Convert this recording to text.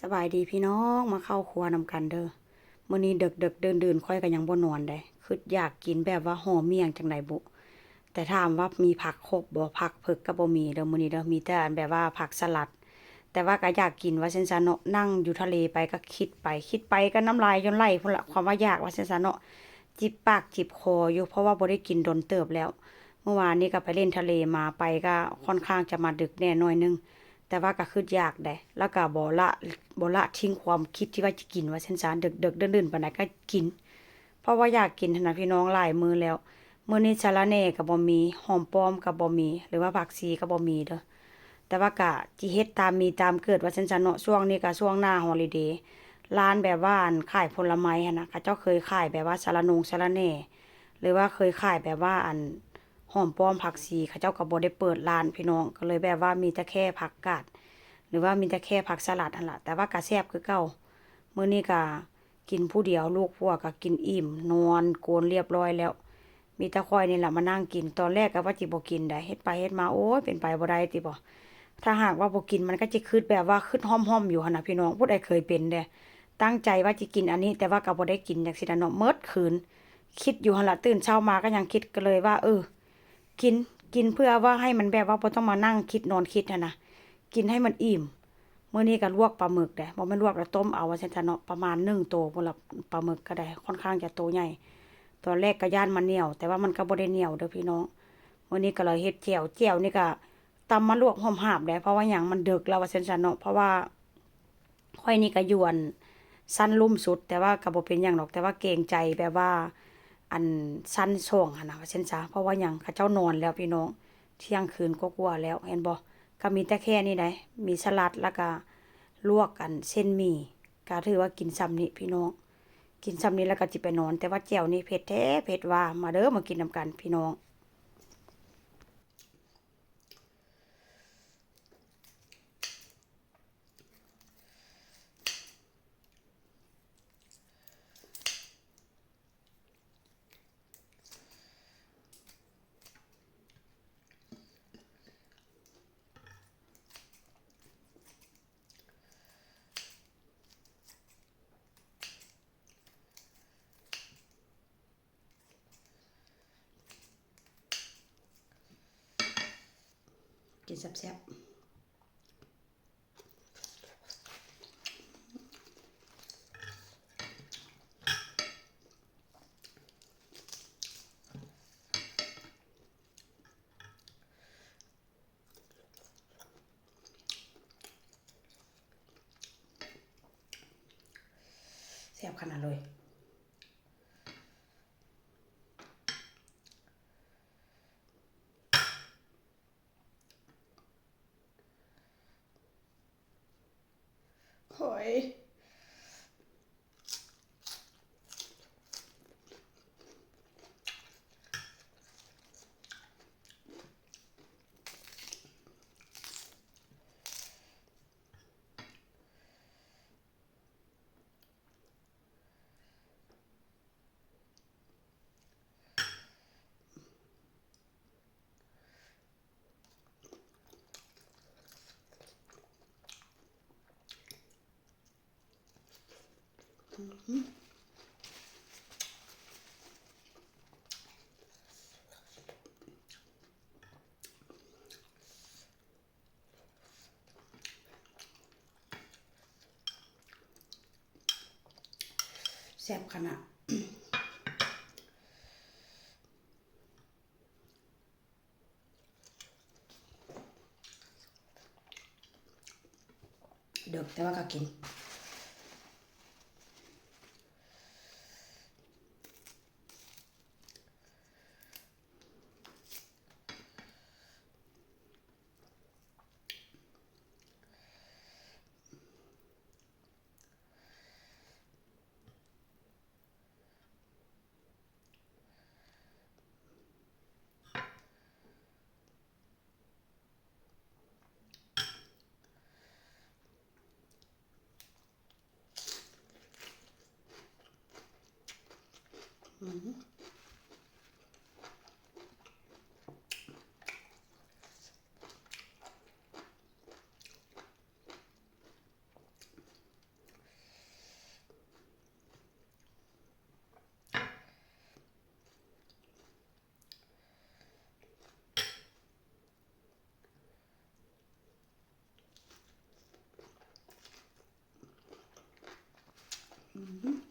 สบายดีพี่น้องมาเข้าครัวนำกันเด้อมื้อนี้ดึกเดินค่อยก็ยังบ่นอนได้คืออยากกินแบบว่าห่อเมี่ยงจังไดบุแต่ถามว่ามีผักครบบ่ผักเผือกก็บ่มีเด้อมื้อนี้เด้อมีแต่อันแบบว่าผักสลัดแต่ว่าก็อยากกินว่าซั่นซะเนาะนั่งอยู่ทะเลไปก็คิดไปก็น้ำลายจนไหลพุ่นละความว่าอยากว่าซั่นซะเนาะจิบปากจิบคออยู่เพราะว่าบ่ได้กินโดนเติบแล้วเมื่อวานนี้ก็ไปเล่นทะเลมาไปก็ค่อนข้างจะมาดึกแน่หน่อยนึง แต่ว่าก็คืออยากได้แล้วก็บ่ละทิ้งความคิดที่ว่าจะกินว่าซั่นซะดึกๆดื่นๆปานใดก็กินเพราะว่าอยากกินหั้นน่ะพี่น้องหลายมื้อแล้วมื้อนี้สะระแหน่ก็บ่มีหอมป้อมก็บ่มีหรือว่าผักชีก็บ่มีเด้อแต่ว่าก็สิเฮ็ดตามมีตามเกิดว่าซั่นซะเนาะช่วงนี้ก็ช่วงหน้าฮอลิเดย์ร้านแบบว่าอันขายผลไม้หั้นน่ะเขาเจ้าเคยขายแบบว่าสะระแหน่หรือว่าเคยขายแบบว่าอัน หอมป้อมผักชีเขาเจ้าก็บ่ได้เปิดร้านพี่น้องก็เลยแบบว่ามีแต่แค่ผักกาดหรือว่ามีแต่แค่ผักสลัดนั่นล่ะแต่ว่าก็แซ่บคือเก่ามื้อนี้ก็กินผู้เดียวลูกพวกก็กินอิ่มนอนโกนเรียบร้อยแล้วมีแต่ข้อยนี่ล่ะมานั่งกินตอนแรกก็ว่าจิบ่กินได้เฮ็ดไปเฮ็ดมาโอ๊ยเป็นไปบ่ได้ติบ่ถ้าหากว่าบ่กินมันก็จิคิดแบบว่าคิดฮ้อมๆอยู่หั่นน่ะพี่น้องผู้ใดเคยเป็นเด้ตั้งใจว่าจิกินอันนี้แต่ว่าก็บ่ได้กินจังซี่น่ะเนาะมิดคืนคิดอยู่หั่นล่ะตื่นเช้ามาก็ยังคิดก็เลยว่ากินกินเพื่อว่าให้มันแบบว่าบ่ต้องมานั่งคิดนอนคิดนะกินให้มันอิ่มมื้อนี้ก็ลวกปลาหมึกได้บ่แม่นลวกแล้วต้มเอาว่าซั่นซะเนาะประมาณ1 โตพุ่นล่ะปลาหมึกก็ได้ค่อนข้างจะโตใหญ่ตอนแรกก็ย้านมันเหนียวแต่ว่ามันก็บ่ได้เหนียวเด้อพี่น้องมื้อนี้ก็เลยเฮ็ดแจ่วนี่ก็ตำมาลวกหอมหาบได้เพราะว่าหยังมันดึกแล้วว่าซั่นซะเนาะเพราะว่าข้อยนี่ก็อยู่อั่นชั้นลุ่มสุดแต่ว่าก็บ่เป็นหยังดอกแต่ว่าเกรงใจแบบว่า อันชั้น2หั่นน่ะว่าซั่นซะเพราะว่าหยังเขาเจ้านอนแล้วพี่น้องเที่ยงคืนกว่าๆแล้วเห็นบ่ก็มีแต่แค่นี้ได้มีสลัดแล้วก็ลวกอันเส้นหมี่ก็ถือว่ากินส่ำนี้พี่น้องกินส่ำนี้แล้วก็สิไปนอนแต่ว่าแจ่วนี่เผ็ดแท้เผ็ดว่ามาเด้อมากินนำกันพี่น้องกินแซ่บๆแซ่บขนาดเลยโอ้ยแซ่บขนาดเดึกแต่ว่าก็กิน ม